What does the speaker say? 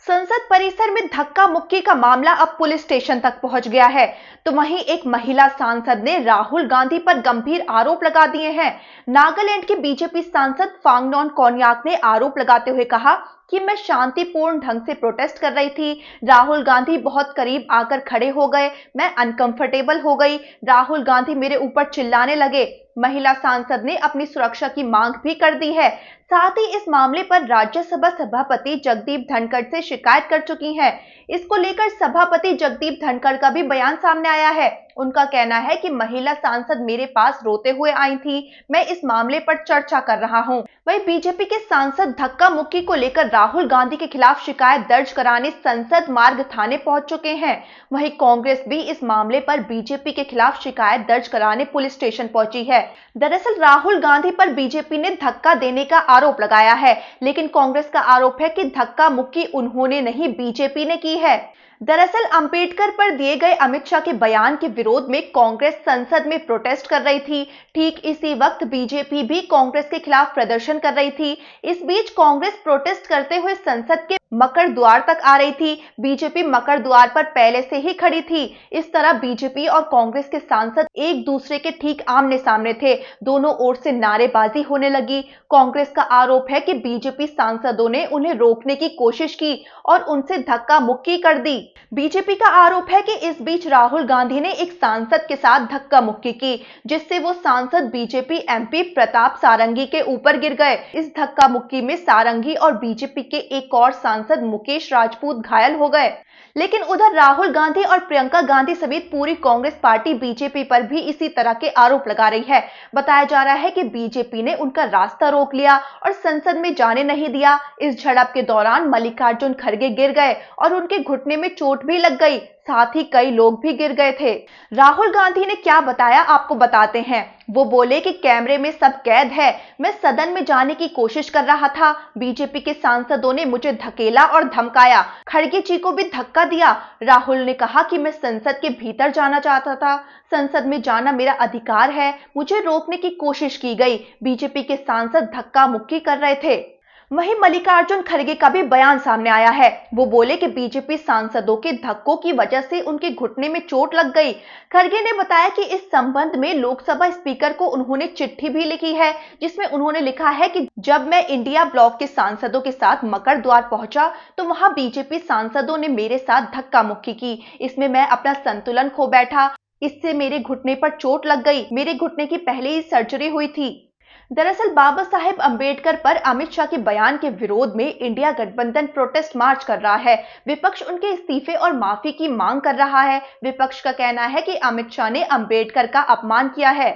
संसद परिसर में धक्का मुक्की का मामला अब पुलिस स्टेशन तक पहुंच गया है। तो वहीं एक महिला सांसद ने राहुल गांधी पर गंभीर आरोप लगा दिए हैं। नागालैंड के बीजेपी सांसद फांगनोन कोन्याक ने आरोप लगाते हुए कहा कि मैं शांतिपूर्ण ढंग से प्रोटेस्ट कर रही थी। राहुल गांधी बहुत करीब आकर खड़े हो गए, मैं अनकंफर्टेबल हो गई। राहुल गांधी मेरे ऊपर चिल्लाने लगे। महिला सांसद ने अपनी सुरक्षा की मांग भी कर दी है। साथ ही इस मामले पर राज्यसभा सभापति जगदीप धनखड़ से शिकायत कर चुकी हैं। इसको लेकर सभापति जगदीप धनखड़ का भी बयान सामने आया है। उनका कहना है कि महिला सांसद मेरे पास रोते हुए आई थी, मैं इस मामले पर चर्चा कर रहा हूं। वहीं बीजेपी के सांसद धक्का मुक्की को लेकर राहुल गांधी के खिलाफ शिकायत दर्ज कराने संसद मार्ग थाने पहुंच चुके हैं। वहीं कांग्रेस भी इस मामले पर बीजेपी के खिलाफ शिकायत दर्ज कराने पुलिस स्टेशन पहुंची है। दरअसल राहुल गांधी पर बीजेपी ने धक्का देने का आरोप लगाया है, लेकिन कांग्रेस का आरोप है कि धक्का मुक्की उन्होंने नहीं, बीजेपी ने की है। दरअसल अंबेडकर पर दिए गए अमित शाह के बयान के विरोध में कांग्रेस संसद में प्रोटेस्ट कर रही थी। ठीक इसी वक्त बीजेपी भी कांग्रेस के खिलाफ प्रदर्शन कर रही थी। इस बीच कांग्रेस प्रोटेस्ट करते हुए संसद के मकर द्वार तक आ रही थी। बीजेपी मकर द्वार पर पहले से ही खड़ी थी। इस तरह बीजेपी और कांग्रेस के सांसद एक दूसरे के ठीक आमने सामने थे। दोनों ओर से नारेबाजी होने लगी। कांग्रेस का आरोप है कि बीजेपी सांसदों ने उन्हें रोकने की कोशिश की और उनसे धक्का मुक्की कर दी। बीजेपी का आरोप है कि इस बीच राहुल गांधी ने एक सांसद के साथ धक्का मुक्की की, जिससे वो सांसद बीजेपी एमपी प्रताप सारंगी के ऊपर गिर गए। इस धक्का मुक्की में सारंगी और बीजेपी के एक और सांसद मुकेश राजपूत घायल हो गए। लेकिन उधर राहुल गांधी और प्रियंका गांधी समेत पूरी कांग्रेस पार्टी बीजेपी पर भी इसी तरह के आरोप लगा रही है। बताया जा रहा है कि बीजेपी ने उनका रास्ता रोक लिया और संसद में जाने नहीं दिया। इस झड़प के दौरान मल्लिकार्जुन खड़गे गिर गए और उनके घुटने में चोट भी लग गई। साथ ही कई लोग भी गिर गए थे। राहुल गांधी ने क्या बताया आपको बताते हैं। वो बोले कि कैमरे में सब कैद है, मैं सदन में जाने की कोशिश कर रहा था। बीजेपी के सांसदों ने मुझे धकेला और धमकाया, खड़गे जी को भी धक्का दिया। राहुल ने कहा कि मैं संसद के भीतर जाना चाहता था, संसद में जाना मेरा अधिकार है, मुझे रोकने की कोशिश की गई। बीजेपी के सांसद धक्का मुक्की कर रहे थे। वहीं मल्लिकार्जुन खड़गे का भी बयान सामने आया है। वो बोले कि बीजेपी सांसदों के धक्कों की वजह से उनके घुटने में चोट लग गई। खड़गे ने बताया कि इस संबंध में लोकसभा स्पीकर को उन्होंने चिट्ठी भी लिखी है, जिसमें उन्होंने लिखा है कि जब मैं इंडिया ब्लॉक के सांसदों के साथ मकर द्वार पहुंचा तो वहां बीजेपी सांसदों ने मेरे साथ धक्का मुक्की की। इसमें मैं अपना संतुलन खो बैठा, इससे मेरे घुटने पर चोट लग गई। मेरे घुटने की पहले ही सर्जरी हुई थी। दरअसल बाबा साहेब अंबेडकर पर अमित शाह के बयान के विरोध में इंडिया गठबंधन प्रोटेस्ट मार्च कर रहा है। विपक्ष उनके इस्तीफे और माफी की मांग कर रहा है। विपक्ष का कहना है कि अमित शाह ने अंबेडकर का अपमान किया है।